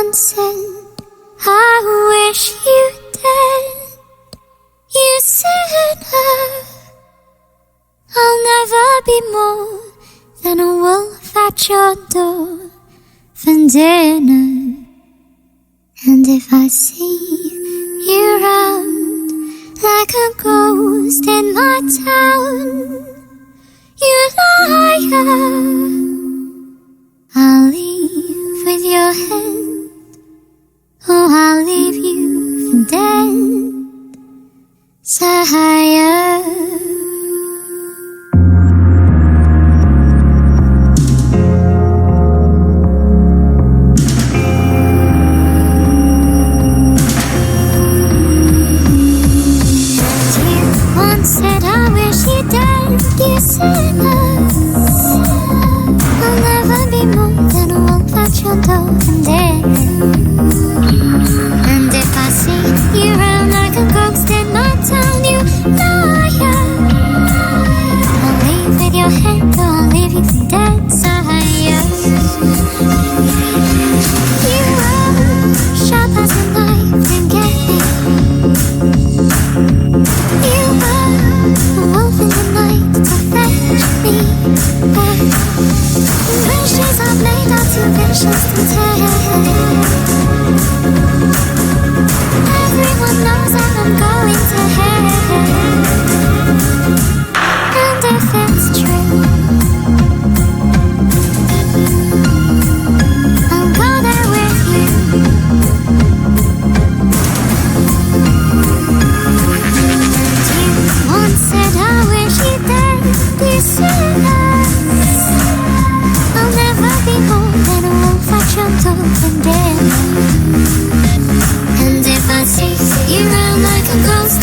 once said, I wish you dead. You said, I'll never be more than a wolf at your door for dinner. And if I see you round like a ghost in my town, you liar, I'll leave with your hand. Oh, I'll leave you for dead, sire. Said I wish you dead. You said I'll never be more than a wolf at your door and dead. And if I see you round like a ghost in my town, you liar, I'll leave with your head, or I'll leave you for dead, sire. You are sharp as a knife, then get me. You are a wolf in the night to fetch me back. Wishes are made out too vicious to tell. Everyone knows that I'm going to hell. And if it's true, I'll go there with you. Once said I wish you dead. You said I'll never be more than a wolf at your door and dead. And if I see you round like a ghost